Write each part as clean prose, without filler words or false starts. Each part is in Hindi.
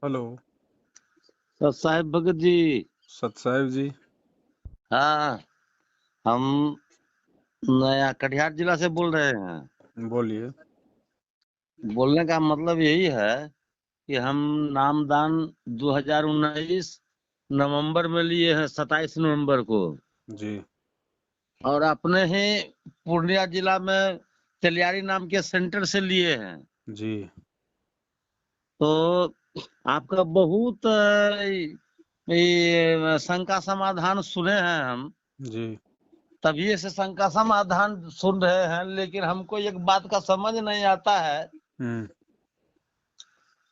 हेलो। तो साहिब भगत जी। सत साहिब जी। हाँ, हम नया कटिहार जिला से बोल रहे हैं। बोलिए। बोलने का मतलब यही है कि हम नामदान 2019 नवंबर में लिए हैं, 27 नवंबर को। जी। और अपने ही पूर्णिया जिला में तेलियारी नाम के सेंटर से लिए हैं। जी। तो आपका बहुत ये शंका समाधान सुने हैं हम। जी। तभी से शंका समाधान सुन रहे हैं, लेकिन हमको एक बात का समझ नहीं आता है हम्म।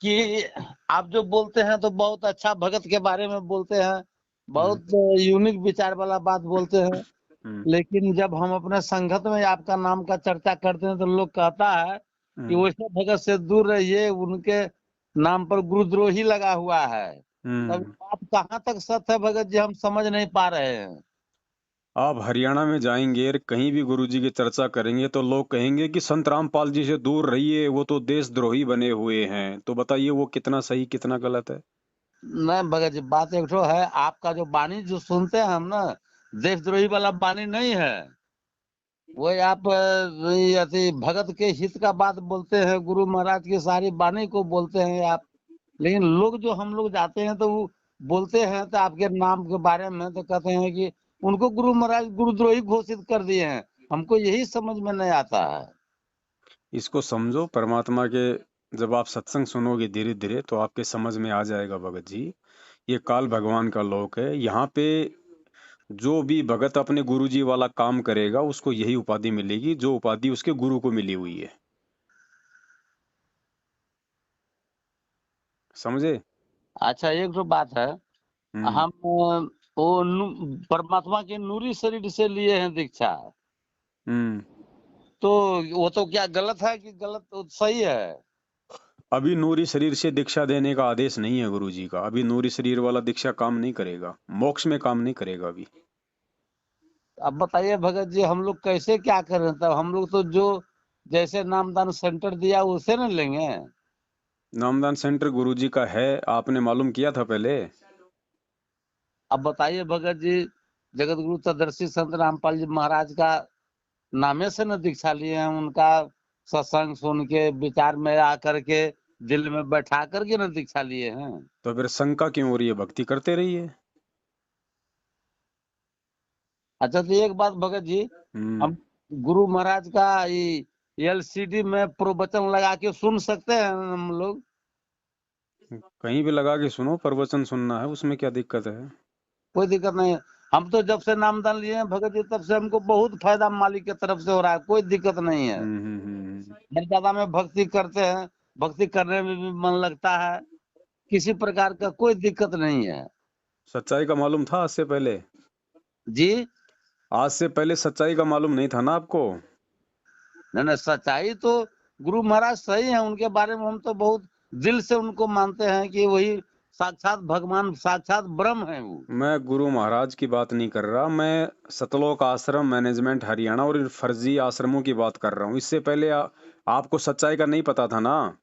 कि आप जो बोलते हैं तो बहुत अच्छा भगत के बारे में बोलते हैं, हम्म। बहुत यूनिक विचार वाला बात बोलते हैं। हम्म। लेकिन जब हम अपने संगत में आपका नाम का चर्चा करते हैं तो लोग कहता है कि हम्म। वैसे भगत से दूर रहिए, उनके नाम पर गुरुद्रोही लगा हुआ है। तब हम्म। बात कहाँ तक सत्य है भगत जी, हम समझ नहीं पा रहे हैं। आप हरियाणा में जाएंगे और कहीं भी गुरुजी की चर्चा करेंगे तो लोग कहेंगे कि संत रामपाल जी से दूर रहिए, वो तो देशद्रोही बने हुए हैं। तो बताइए वो कितना सही कितना गलत है। नहीं भगत जी, बात एक ठो है, आपका जो वाणी जो सुनते हैं हम ना, देशद्रोही वाला वाणी नहीं है। वही आप ये अति भगत के हित का बात बोलते हैं, गुरु महाराज की सारी वाणी को बोलते हैं आप। लेकिन लोग जो हम लोग जाते हैं तो वो बोलते हैं तो आपके नाम के बारे में तो कहते हैं कि उनको गुरु महाराज गुरुद्रोही घोषित कर दिए हैं। हमको यही समझ में नहीं आता है। इसको समझो परमात्मा के। जब आप सत्संग सुनोगे धीरे धीरे तो आपके समझ में आ जाएगा भगत जी। ये काल भगवान का लोक है। यहाँ पे जो भी भगत अपने गुरु जी वाला काम करेगा उसको यही उपाधि मिलेगी जो उपाधि उसके गुरु को मिली हुई है। समझे। अच्छा, एक तो बात है, हम्म। हम वो परमात्मा के नूरी शरीर से लिए हैं दीक्षा। हम्म। तो वो तो क्या गलत है कि गलत तो सही है? अभी नूरी शरीर से दीक्षा देने का आदेश नहीं है गुरु जी का। अभी नूरी शरीर वाला दीक्षा काम नहीं करेगा, मोक्ष में काम नहीं करेगा अभी। अब बताइए भगत जी, हम लोग कैसे क्या करें? तब हम लोग तो जो जैसे नामदान सेंटर दिया उसे न लेंगे। नामदान सेंटर गुरु जी का है, आपने मालूम किया था पहले। अब बताइए भगत जी, जगत गुरु तदर्शी संत रामपाल जी महाराज का नामे से न दीक्षा लिए हैं, उनका सत्संग सुन के विचार में आकर के दिल में बैठा करके न दीक्षा लिए हैं। तो फिर शंका क्यों हो रही है? भक्ति करते रहिए। अच्छा, तो एक बात भगत जी, हम्म। हम गुरु महाराज का एलसीडी में प्रवचन लगा के सुन सकते हैं हम लोग? कहीं भी लगा के सुनो, प्रवचन सुनना है, उसमें क्या दिक्कत है। कोई दिक्कत नहीं है। हम तो जब से नामदान लिए हैं भगत जी, तब से हमको बहुत फायदा मालिक की तरफ से हो रहा है, कोई दिक्कत नहीं है। हर ज्यादा में भक्ति करते हैं, भक्ति करने में भी मन लगता है, किसी प्रकार का कोई दिक्कत नहीं है। सच्चाई का मालूम था आज से पहले? जी। आज से पहले सच्चाई का मालूम नहीं था ना आपको? नहीं नहीं, सच्चाई तो गुरु महाराज सही है, उनके बारे में हम तो बहुत दिल से उनको मानते हैं कि वही साक्षात भगवान, साक्षात ब्रह्म है वो। मैं गुरु महाराज की बात नहीं कर रहा, मैं सतलोक आश्रम मैनेजमेंट हरियाणा और इन फर्जी आश्रमों की बात कर रहा हूँ। इससे पहले आपको सच्चाई का नहीं पता था ना?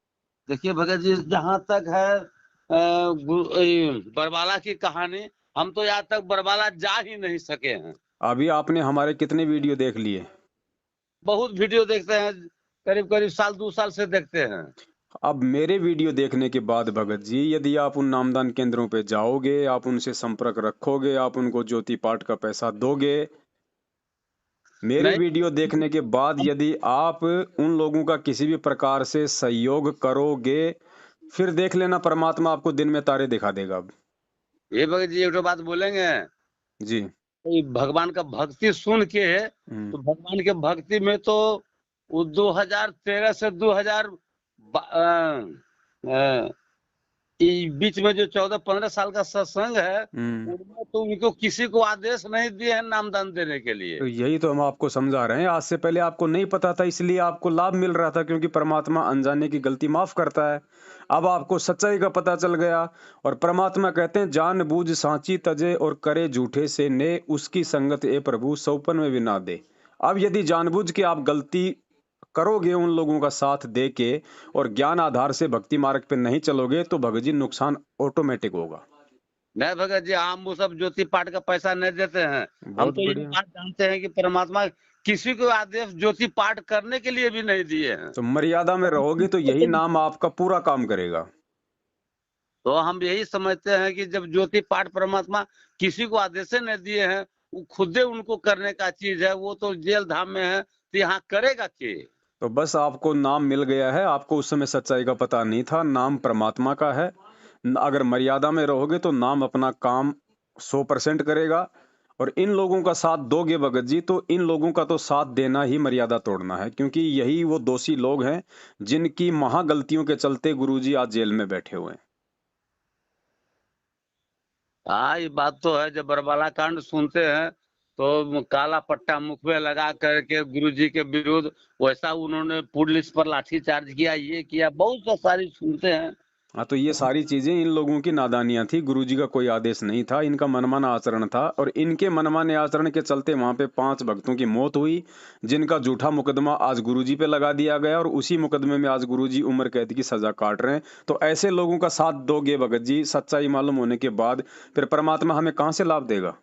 देखिए भगत जी, जहाँ तक है बरबाला की कहानी, हम तो यहाँ तक बरबाला जा ही नहीं सके हैं। अभी आपने हमारे कितने वीडियो देख लिए? बहुत वीडियो देखते हैं, करीब करीब साल 2 साल से देखते हैं। अब मेरे वीडियो देखने के बाद भगत जी, यदि आप उन नामदान केंद्रों पे जाओगे, आप उनसे संपर्क रखोगे, आप उनको ज्योति पाठ का पैसा दोगे, मेरे नहीं, वीडियो देखने के बाद यदि आप उन लोगों का किसी भी प्रकार से सहयोग करोगे, फिर देख लेना परमात्मा आपको दिन में तारे दिखा देगा। अब ये भगत जी एक तो बात बोलेंगे, जी। ये भगवान का भक्ति सुन के, हम्म। तो भगवान के भक्ति में तो वो 2013 से 2000 बीच में जो 14-15 साल का सत्संग है, हम्म। उनमें तो उनको किसी को आदेश नहीं दिए हैं नामदान देने के लिए। तो यही तो हम आपको समझा रहे हैं। आज से पहले आपको नहीं पता था, इसलिए आपको लाभ मिल रहा था, क्योंकि परमात्मा अनजाने की गलती माफ करता है। अब आपको सच्चाई का पता चल गया। और परमात्मा कहते हैं, जान बूझ सांची तजे और करे झूठे से ने, उसकी संगत ए प्रभु सौपन में भी ना दे। अब यदि जानबूझ के आप गलती करोगे उन लोगों का साथ दे के और ज्ञान आधार से भक्ति मार्ग पे नहीं चलोगे तो भगत जी नुकसान ऑटोमेटिक होगा। नहीं भगत जी, हम वो सब ज्योति पाठ का पैसा नहीं देते हैं। हम बहुत तो ये बढ़िया। बात जानते हैं कि परमात्मा किसी को आदेश ज्योति पाठ करने के लिए भी नहीं दिए हैं। तो मर्यादा में रहोगे तो यही नाम आपका पूरा काम करेगा। तो हम यही समझते हैं कि जब ज्योति पाठ परमात्मा किसी को आदेश नहीं दिए हैं, वो खुदे उनको करने का चीज है, वो तो जेल धाम में है, तो यहाँ करेगा के? तो बस आपको नाम मिल गया है, आपको उस समय सच्चाई का पता नहीं था। नाम परमात्मा का है। अगर मर्यादा में रहोगे तो नाम अपना काम 100% करेगा। और इन लोगों का साथ दोगे भगत जी तो इन लोगों का तो साथ देना ही मर्यादा तोड़ना है, क्योंकि यही वो दोषी लोग हैं जिनकी महागलतियों के चलते गुरुजी आज जेल में बैठे हुए हैं। हाँ, ये बात तो है। जब बरबाला कांड सुनते हैं तो काला पट्टा मुख में लगा करके गुरुजी के विरुद्ध वैसा उन्होंने पुलिस पर लाठीचार्ज किया, ये किया, बहुत सा सारी सुनते हैं। हाँ, तो ये सारी चीजें इन लोगों की नादानियां थी। गुरुजी का कोई आदेश नहीं था, इनका मनमाना आचरण था और इनके मनमाने आचरण के चलते वहां पे 5 भक्तों की मौत हुई, जिनका झूठा मुकदमा आज गुरुजी पे लगा दिया गया और उसी मुकदमे में आज गुरुजी उम्र कैद की सजा काट रहे हैं। तो ऐसे लोगों का साथ दोगे भगत जी, सच्चाई मालूम होने के बाद फिर परमात्मा हमें कहाँ से लाभ देगा?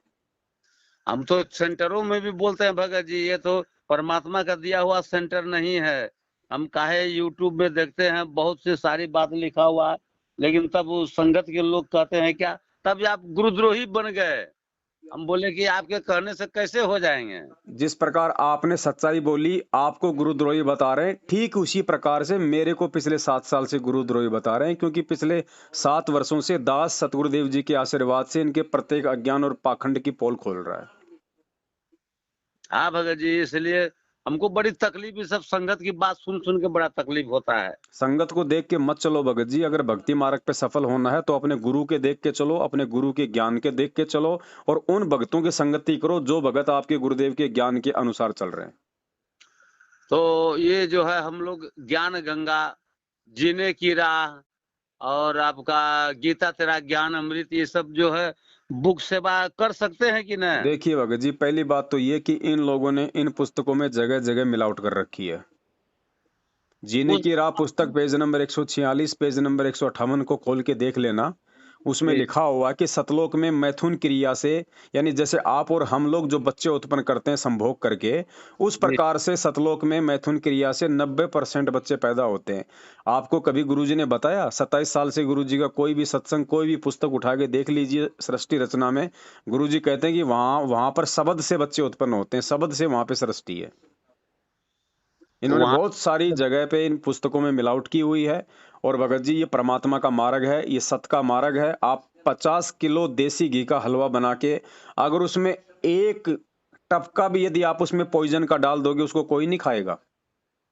हम तो सेंटरों में भी बोलते हैं भगत जी, ये तो परमात्मा का दिया हुआ सेंटर नहीं है। हम काहे यूट्यूब में देखते हैं, बहुत सी सारी बात लिखा हुआ है, लेकिन तब उस संगत के लोग कहते हैं क्या, तब आप गुरुद्रोही बन गए। हम बोले कि आपके कहने से कैसे हो जाएंगे? जिस प्रकार आपने सच्चाई बोली, आपको गुरुद्रोही बता रहे हैं, ठीक उसी प्रकार से मेरे को पिछले 7 साल से गुरुद्रोही बता रहे हैं, क्योंकि पिछले 7 वर्षों से दास सतगुरुदेव जी के आशीर्वाद से इनके प्रत्येक अज्ञान और पाखंड की पोल खोल रहा है। हाँ भगत जी, इसलिए हमको बड़ी तकलीफ, ये सब संगत की बात सुन सुन के बड़ा तकलीफ होता है। संगत को देख के मत चलो भगत जी। अगर भक्ति मार्ग पे सफल होना है तो अपने गुरु के देख के चलो, अपने गुरु के ज्ञान के देख के चलो और उन भक्तों की संगति करो जो भगत आपके गुरुदेव के ज्ञान के अनुसार चल रहे हैं। तो ये जो है हम लोग ज्ञान गंगा, जीने की राह और आपका गीता तेरा ज्ञान अमृत, ये सब जो है बुक सेवा कर सकते हैं कि नहीं? देखिए भगत जी, पहली बात तो ये कि इन लोगों ने इन पुस्तकों में जगह जगह मिलावट कर रखी है। जीने उस की राह पुस्तक पेज नंबर 146, पेज नंबर 158 को खोल के देख लेना। उसमें जी, लिखा हुआ कि सतलोक में मैथुन क्रिया से, यानी जैसे आप और हम लोग जो बच्चे उत्पन्न करते हैं संभोग करके, उस जी। प्रकार से सतलोक में मैथुन क्रिया से 90% बच्चे पैदा होते हैं। आपको कभी गुरुजी ने बताया? 27 साल से गुरुजी का कोई भी सत्संग, कोई भी पुस्तक उठा के देख लीजिए सृष्टि रचना में, गुरुजी कहते हैं कि वहां वहां पर शब्द से बच्चे उत्पन्न होते हैं, शब्द से वहां पे सृष्टि है। इन्होंने वहाँ बहुत सारी जगह पे इन पुस्तकों में मिलावट की हुई है। और भगत जी, ये परमात्मा का मार्ग है, ये सत का मार्ग है। आप 50 किलो देसी घी का हलवा बना के अगर उसमें एक टपका भी यदि आप उसमें पॉइजन का डाल दोगे, उसको कोई नहीं खाएगा।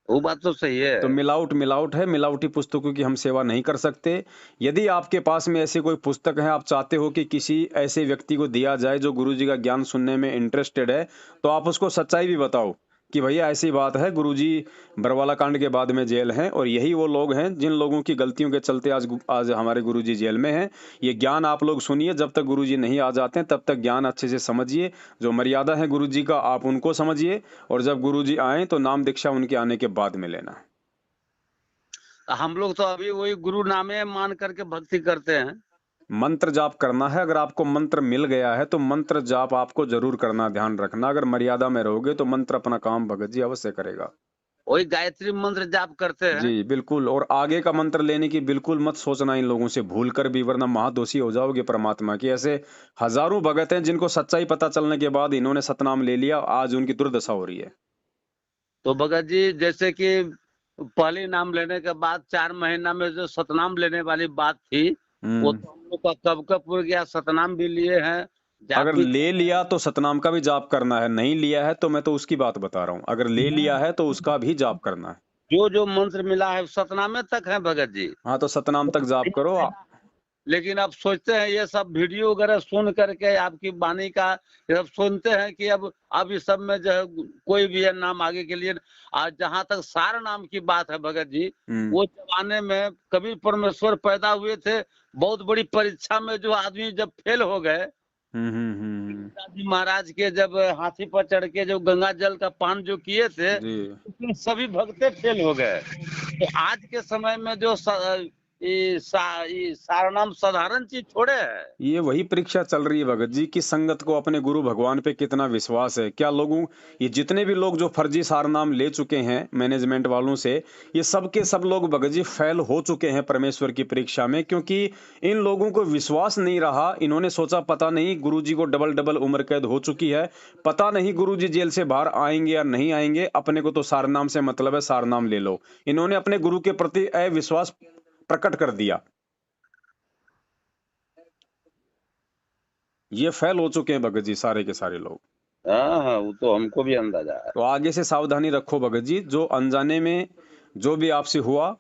वो बात तो सही है। तो मिलावट मिलावट है। मिलावटी पुस्तकों की हम सेवा नहीं कर सकते। यदि आपके पास में ऐसी कोई पुस्तक है, आप चाहते हो कि किसी ऐसे व्यक्ति को दिया जाए जो गुरुजी का ज्ञान सुनने में इंटरेस्टेड है, तो आप उसको सच्चाई भी बताओ कि भैया ऐसी बात है, गुरुजी बरवाला कांड के बाद में जेल हैं और यही वो लोग हैं जिन लोगों की गलतियों के चलते आज हमारे गुरुजी जेल में हैं। ये ज्ञान आप लोग सुनिए, जब तक गुरुजी नहीं आ जाते हैं तब तक ज्ञान अच्छे से समझिए। जो मर्यादा है गुरुजी का, आप उनको समझिए और जब गुरुजी आए तो नाम दीक्षा उनके आने के बाद में लेना। हम लोग तो अभी वही गुरु नामे मान करके भक्ति करते हैं। मंत्र जाप करना है। अगर आपको मंत्र मिल गया है तो मंत्र जाप आपको जरूर करना, ध्यान रखना। अगर मर्यादा में रहोगे तो मंत्र अपना काम भगत जी अवश्य करेगा। वही गायत्री मंत्र जाप करते हैं। जी बिल्कुल। और आगे का मंत्र लेने की बिल्कुल मत सोचना इन लोगों से भूल कर भी, वरना महादोषी हो जाओगे परमात्मा की। ऐसे हजारों भगत हैं जिनको सच्चाई पता चलने के बाद इन्होंने सतनाम ले लिया, आज उनकी दुर्दशा हो रही है। तो भगत जी, जैसे कि पहले नाम लेने के बाद 4 महीना में जो सतनाम लेने वाली बात थी, वो तो हम लोग का कब कब पूर गया। सतनाम भी लिए हैं, जाप अगर भी। ले लिया तो सतनाम का भी जाप करना है, नहीं लिया है तो मैं तो उसकी बात बता रहा हूँ। अगर ले लिया है तो उसका भी जाप करना है। जो जो मंत्र मिला है सतनामे तक है भगत जी। हाँ, तो सतनाम तक जाप करो। लेकिन अब सोचते हैं ये सब वीडियो वगैरह सुन करके आपकी वाणी का, ये सब सुनते हैं कि अब इस सब में जो है कोई भी है नाम आगे के लिए। आज जहां तक सार नाम की बात है भगत जी, वो जमाने में कबीर परमेश्वर पैदा हुए थे, बहुत बड़ी परीक्षा में जो आदमी जब फेल हो गए, जी महाराज के जब हाथी पर चढ़ के जो गंगा जल का पान जो किए थे, जी उसमें सभी भक्ते फेल हो गए। तो आज के समय में जो ये सारनाम साधारण चीज थोड़े है। ये वही परीक्षा चल रही है भगत जी कि संगत को अपने गुरु भगवान पे कितना विश्वास है। क्या लोगों, ये जितने भी लोग जो फर्जी सारनाम ले चुके हैं मैनेजमेंट वालों से, ये सब के सब लोग भगत जी फेल हो चुके हैं परमेश्वर की परीक्षा में, क्योंकि इन लोगों को विश्वास नहीं रहा। इन्होंने सोचा पता नहीं गुरु जी को डबल डबल उम्र कैद हो चुकी है, पता नहीं गुरु जी जेल से बाहर आएंगे या नहीं आएंगे, अपने को तो सारनाम से मतलब है, सारनाम ले लो। इन्होंने अपने गुरु के प्रति अविश्वास प्रकट कर दिया। ये फेल हो चुके हैं भगत जी सारे के सारे लोग। हाँ हाँ, वो तो हमको भी अंदाजा है। तो आगे से सावधानी रखो भगत जी। जो अनजाने में जो भी आपसे हुआ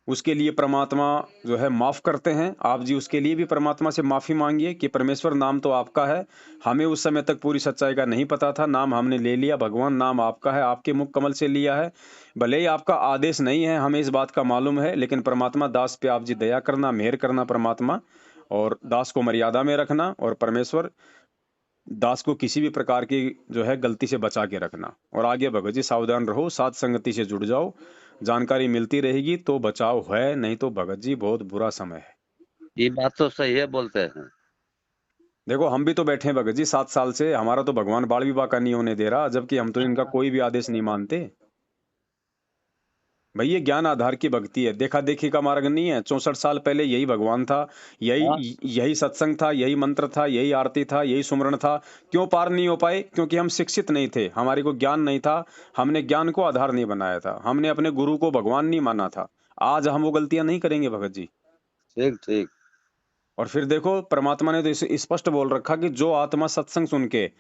उसके लिए परमात्मा जो है माफ करते हैं। आप जी उसके लिए भी परमात्मा से माफी मांगिए कि परमेश्वर नाम तो आपका है, हमें उस समय तक पूरी सच्चाई का नहीं पता था, नाम हमने ले लिया। भगवान नाम आपका है, आपके मुख कमल से लिया है, भले ही आपका आदेश नहीं है, हमें इस बात का मालूम है, लेकिन परमात्मा दास पे आप जी दया करना, मेहर करना परमात्मा, और दास को मर्यादा में रखना, और परमेश्वर दास को किसी भी प्रकार की जो है गलती से बचा के रखना। और आगे भगत जी सावधान रहो, साथ संगति से जुड़ जाओ, जानकारी मिलती रहेगी तो बचाव है, नहीं तो भगत जी बहुत बुरा समय है। ये बात तो सही है, बोलते हैं। देखो हम भी तो बैठे हैं भगत जी 7 साल से, हमारा तो भगवान बाल विवाह का नहीं होने दे रहा, जबकि हम तो इनका कोई भी आदेश नहीं मानते। भाई ये ज्ञान आधार की भक्ति है, देखा देखी का मार्ग नहीं है। 64 साल पहले यही भगवान था, हाँ, यही सत्संग था, यही मंत्र था, यही आरती था, यही सुमरण था। क्यों पार नहीं हो पाए? क्योंकि हम शिक्षित नहीं थे, हमारे को ज्ञान नहीं था, हमने ज्ञान को आधार नहीं बनाया था, हमने अपने गुरु को भगवान नहीं माना था। आज हम वो गलतियां नहीं करेंगे भगत जी। ठीक ठीक। और फिर देखो परमात्मा ने तो इसे स्पष्ट बोल रखा कि जो आत्मा सत्संग सुन के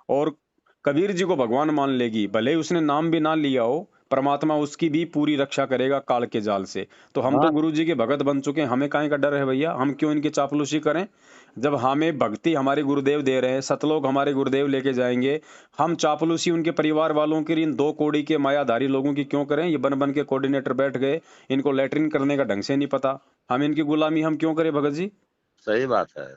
और कबीर जी को भगवान मान लेगी, भले ही उसने नाम भी ना लिया हो, परमात्मा उसकी भी पूरी रक्षा करेगा काल के जाल से। तो हम तो हाँ, गुरु जी के भगत बन चुके हैं, हमें काहे का डर है भैया? हम क्यों इनकी चापलूसी करें? जब हमें भक्ति हमारे गुरुदेव दे रहे हैं, सतलोक हमारे गुरुदेव लेके जाएंगे, हम चापलूसी उनके परिवार वालों की, इन 2 कौड़ी के मायाधारी लोगों की क्यों करें? ये बन बन के कोऑर्डिनेटर बैठ गए, इनको लेटरिन करने का ढंग से नहीं पता, हम इनकी गुलामी हम क्यों करें भगत जी? सही बात है।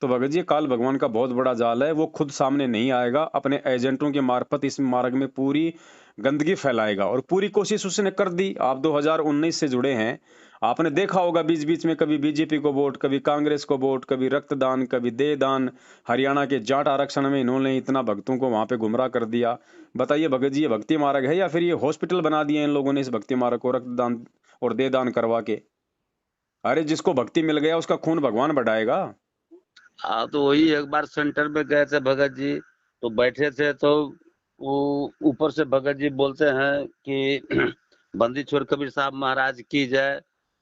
तो भगत जी काल भगवान का बहुत बड़ा जाल है, वो खुद सामने नहीं आएगा, अपने एजेंटों के मार्फत इस मार्ग में पूरी गंदगी फैलाएगा, और पूरी कोशिश उसने कर दी। आप 2019 से जुड़े हैं, आपने देखा होगा बीच बीच में कभी बीजेपी को वोट, कभी कांग्रेस को वोट, कभी रक्तदान, कभी देहदान। हरियाणा के जाट आरक्षण में इन्होंने इतना भक्तों को वहां पे गुमराह कर दिया। बताइए भगत जी ये भक्ति मार्ग है, या फिर ये हॉस्पिटल बना दिए इन लोगों ने इस भक्ति मार्ग को, रक्तदान और देहदान करवा के? अरे जिसको भक्ति मिल गया उसका खून भगवान बढ़ाएगा। हाँ, तो वही एक बार सेंटर में गए थे भगत जी, तो बैठे थे, तो वो ऊपर से भगत जी बोलते हैं कि बंदी छोड़ कबीर साहब महाराज की जय।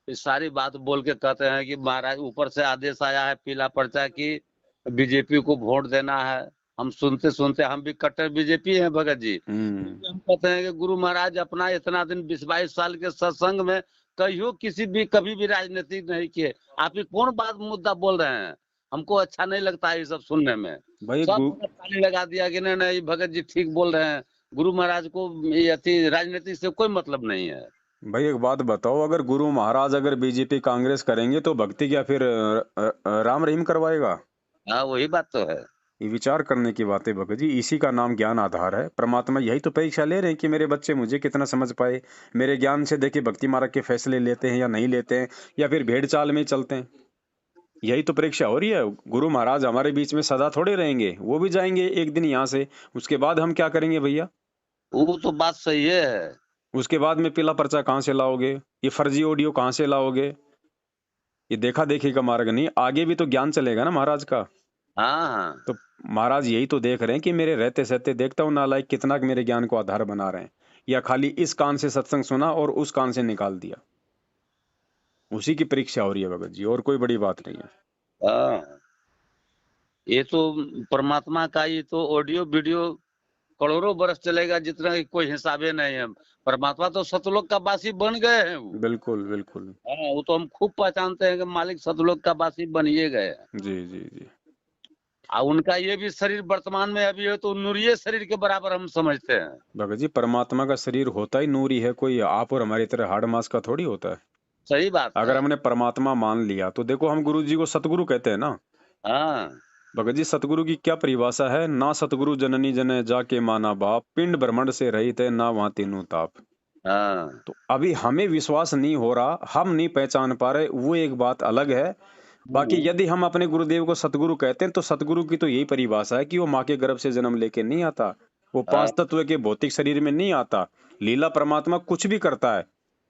इस सारी बात बोल के कहते हैं कि महाराज ऊपर से आदेश आया है पीला पर्चा की बीजेपी को वोट देना है। हम सुनते सुनते, हम भी कट्टर बीजेपी हैं भगत जी। हम कहते हैं कि गुरु महाराज अपना इतना दिन 20-22 साल के सत्संग में कहियो किसी भी कभी भी राजनीति नहीं किए, आप ये कौन बात मुद्दा बोल रहे हैं? हमको अच्छा नहीं लगता है ये सब सुनने में। भाई सब ताली लगा दिया कि नहीं नहीं भगत जी ठीक बोल रहे हैं, गुरु महाराज को ये अति राजनीति से कोई मतलब नहीं है। भाई एक बात बताओ, अगर गुरु महाराज अगर बीजेपी कांग्रेस करेंगे तो भक्ति क्या फिर राम रहीम करवाएगा? हाँ, वही बात तो है। ये विचार करने की बात है भगत जी, इसी का नाम ज्ञान आधार है। परमात्मा यही तो परीक्षा ले रहे हैं कि मेरे बच्चे मुझे कितना समझ पाए, मेरे ज्ञान से देखिए भक्ति मार्ग के फैसले लेते हैं या नहीं लेते हैं, या फिर भेड़ चाल में ही चलते हैं। यही तो परीक्षा हो रही है। गुरु महाराज हमारे बीच में सदा थोड़े रहेंगे, वो भी जाएंगे एक दिन यहाँ से, उसके बाद हम क्या करेंगे भैया? वो तो बात सही है। उसके बाद में पीला पर्चा कहाँ से लाओगे? ये फर्जी ऑडियो कहाँ से लाओगे? ये देखा देखी का मार्ग नहीं, आगे भी तो ज्ञान चलेगा ना महाराज का। हाँ हाँ, तो महाराज यही तो देख रहे हैं कि मेरे रहते सहते देखता हूँ नालायक कितना मेरे ज्ञान को आधार बना रहे हैं, या खाली इस कान से सत्संग सुना और उस कान से निकाल दिया। उसी की परीक्षा हो रही है भगत जी, और कोई बड़ी बात नहीं है। हाँ। ये तो परमात्मा का, ये तो ऑडियो वीडियो करोड़ों बरस चलेगा, जितना कि कोई हिसाबे नहीं है। परमात्मा तो सतलोक का वासी बन गए हैं वो। बिल्कुल बिल्कुल। हाँ, वो तो हम खूब पहचानते हैं कि मालिक सतलोक का वासी बनिए गए हैं। जी जी जी। और उनका ये भी शरीर वर्तमान में अभी है तो नूरिये शरीर के बराबर हम समझते हैं। भगत जी परमात्मा का शरीर होता ही नूरी है, कोई आप और हमारी तरह हाड़ मांस का थोड़ी होता है। सही बात अगर है। हमने परमात्मा मान लिया तो देखो हम गुरु जी को सतगुरु कहते हैं ना। हाँ, भगत जी सतगुरु की क्या परिभाषा है? ना सतगुरु जननी जने जाके माना बाप, पिंड ब्रह्मंड से रहित है ना वहां तीनों ताप। हाँ। तो अभी हमें विश्वास नहीं हो रहा, हम नहीं पहचान पा रहे, वो एक बात अलग है। बाकी यदि हम अपने गुरुदेव को सतगुरु कहते हैं तो सतगुरु की तो यही परिभाषा है कि वो माँ के गर्भ से जन्म लेके नहीं आता, वो हाँ। पांच तत्व के भौतिक शरीर में नहीं आता, लीला परमात्मा कुछ भी करता है।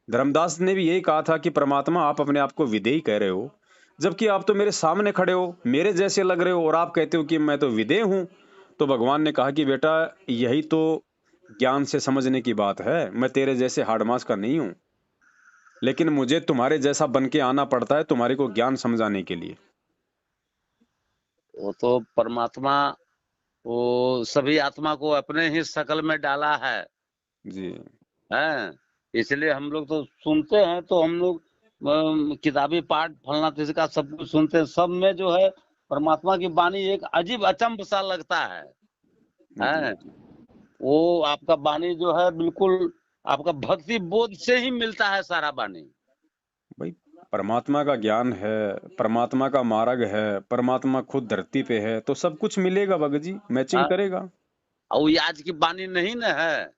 धर्मदास ने भी यही कहा था कि परमात्मा आप अपने आप को विधेय कह रहे हो, जबकि आप तो मेरे सामने खड़े हो, मेरे जैसे लग रहे हो और आप कहते हो कि मैं तो विधेय हूं। तो भगवान ने कहा कि बेटा यही तो ज्ञान से समझने की बात है, मैं तेरे जैसे हाड़ मांस का नहीं हूं, लेकिन मुझे तुम्हारे जैसा बन के आना पड़ता है तुम्हारे को ज्ञान समझाने के लिए। वो तो परमात्मा वो सभी आत्मा को अपने ही शकल में डाला है। जी हैं, इसलिए हम लोग तो सुनते हैं, तो हम लोग किताबी पाठ फलना तिसका सब कुछ सुनते हैं, सब में जो है परमात्मा की वाणी एक अजीब अचंभ सा लगता है। जी वो आपका वाणी जो है बिल्कुल आपका भक्ति बोध से ही मिलता है सारा वाणी। भाई, परमात्मा का ज्ञान है, परमात्मा का मार्ग है, परमात्मा खुद धरती पे है, तो सब कुछ मिलेगा भगत जी, मैचिंग हाँ, करेगा। और ये आज की वाणी नहीं न है।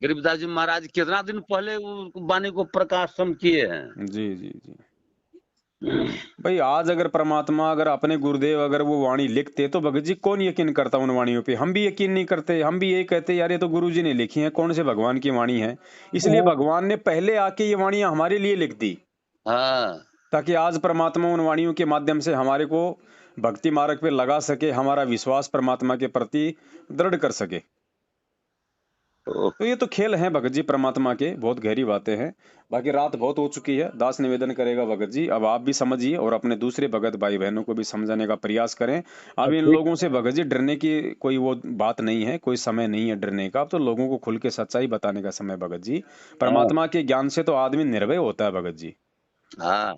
गरीबदास जी महाराज कितना दिन पहले वो वाणी को प्रकाशन किए हैं। जी जी जी भाई, आज अगर परमात्मा, अगर अपने गुरुदेव अगर वो वाणी लिखते तो भगत जी कौन यकीन करता उन वाणियों पे? हम भी यकीन नहीं करते, हम भी यही कहते यार ये तो गुरु जी ने लिखी है, कौन से भगवान की वाणी है। इसलिए भगवान ने पहले आके ये वाणियां हमारे लिए लिख दी, हाँ, ताकि आज परमात्मा उन वाणियों के माध्यम से हमारे को भक्ति मार्ग पे लगा सके, हमारा विश्वास परमात्मा के प्रति दृढ़ कर सके। तो ये तो खेल हैं भगत जी परमात्मा के, बहुत गहरी बातें हैं। बाकी रात बहुत हो चुकी है, दास निवेदन करेगा भगत जी अब आप भी समझिए और अपने दूसरे भगत भाई बहनों को भी समझाने का प्रयास करें। अब इन ठीक। लोगों से भगत जी डरने की कोई वो बात नहीं है, कोई समय नहीं है डरने का। अब तो लोगों को खुल के सच्चाई बताने का समय भगत जी। परमात्मा के ज्ञान से तो आदमी निर्भय होता है भगत जी, हाँ,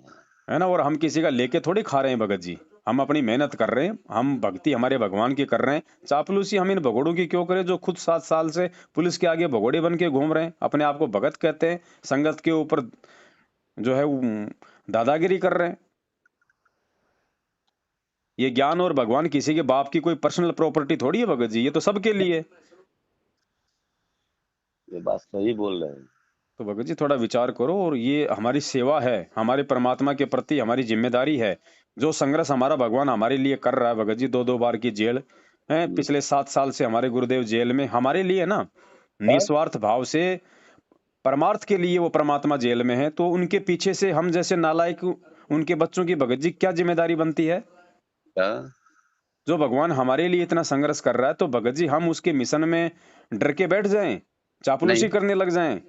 है ना। और हम किसी का लेके थोड़ी खा रहे हैं भगत जी, हम अपनी मेहनत कर रहे हैं, हम भक्ति हमारे भगवान की कर रहे हैं। चापलूसी हम इन भगोड़ों की क्यों करें जो खुद 7 साल से पुलिस के आगे भगोड़े बन के घूम रहे हैं, अपने आप को भगत कहते हैं, संगत के ऊपर जो है वो दादागिरी कर रहे हैं। ये ज्ञान और भगवान किसी के बाप की कोई पर्सनल प्रॉपर्टी थोड़ी है भगत जी, ये तो सबके लिए है। ये बात सही बोल रहे हैं। तो भगत जी थोड़ा विचार करो, और ये हमारी सेवा है, हमारे परमात्मा के प्रति हमारी जिम्मेदारी है। जो संघर्ष हमारा भगवान हमारे लिए कर रहा है भगत जी, 2-2 बार की जेल है, पिछले 7 साल से हमारे गुरुदेव जेल में हमारे लिए ना, निस्वार्थ भाव से परमार्थ के लिए वो परमात्मा जेल में है। तो उनके पीछे से हम जैसे नालायक उनके बच्चों की भगत जी क्या जिम्मेदारी बनती है? हाँ, जो भगवान हमारे लिए इतना संघर्ष कर रहा है, तो भगत जी हम उसके मिशन में डर के बैठ जाएं, चापलूसी नहीं, करने लग जाएं?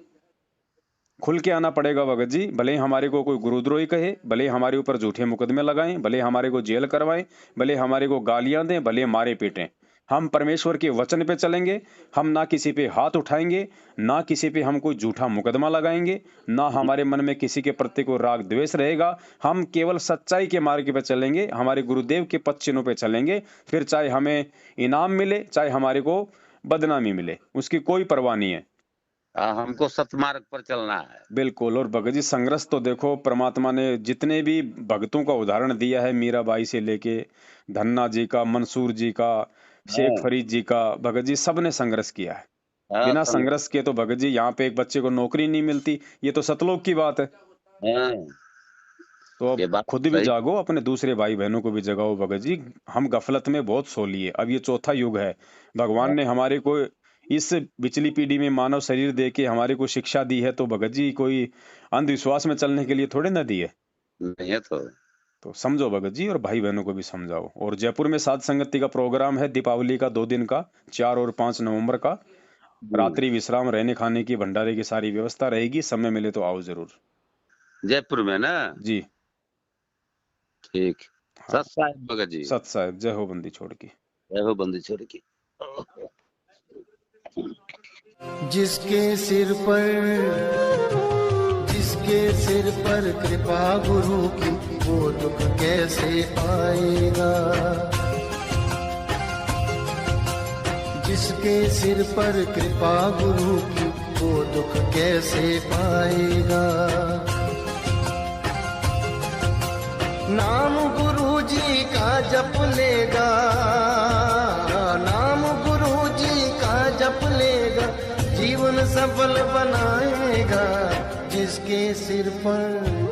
खुल के आना पड़ेगा भगत जी। भले ही हमारे को कोई गुरुद्रोही कहे, भले ही हमारे ऊपर झूठे मुकदमे लगाएं, भले हमारे को जेल करवाएं, भले हमारे को गालियां दें, भले मारे पीटें, हम परमेश्वर के वचन पे चलेंगे। हम ना किसी पे हाथ उठाएंगे, ना किसी पे हम कोई झूठा मुकदमा लगाएंगे, ना हमारे मन में किसी के प्रति कोई राग द्वेष रहेगा। हम केवल सच्चाई के मार्ग पे चलेंगे, हमारे गुरुदेव के पद चिन्हों पे चलेंगे। फिर चाहे हमें इनाम मिले, चाहे हमारे को बदनामी मिले, उसकी कोई परवाह नहीं है। हमको सतमार्ग पर चलना है। बिल्कुल। और भगत जी संघर्ष तो देखो, परमात्मा ने जितने भी भक्तों का उदाहरण दिया है, मीराबाई से लेके धन्ना जी का, मंसूर जी का, शेख हाँ, फरीद जी का, भगत जी सबने संघर्ष किया है। हाँ, बिना संघर्ष के तो भगत जी यहाँ पे एक बच्चे को नौकरी नहीं मिलती, ये तो सतलोक की बात है। हाँ, तो अब ये बात खुद भी सही। जागो, अपने दूसरे भाई बहनों को भी जगाओ भगत जी। हम गफलत में बहुत सो लिए, अब ये चौथा युग है। भगवान ने हमारे को इस पिछली पीढ़ी में मानव शरीर दे के हमारे को शिक्षा दी है, तो भगत जी कोई अंधविश्वास में चलने के लिए थोड़े ना दी है। नहीं है तो समझो भगत जी, और भाई बहनों को भी समझाओ। और जयपुर में साध संगति का प्रोग्राम है दीपावली का 2 दिन का, 4 और 5 नवंबर का। रात्रि विश्राम, रहने खाने की, भंडारे की सारी व्यवस्था रहेगी। समय मिले तो आओ जरूर। जयपुर में ना। जी ठीक। हाँ, सत साहिब भगत जी। सत साहिब, जय हो बंदी छोड़ की। जय हो बंदी छोड़ की। जिसके सिर पर कृपा गुरु की, वो दुख कैसे आएगा। जिसके सिर पर कृपा गुरु की, वो दुख कैसे पाएगा। नाम गुरु जी का जप लेगा, नाम गुरु जी का जप लेगा, जीवन सफल बनाएगा। जिसके सिर पर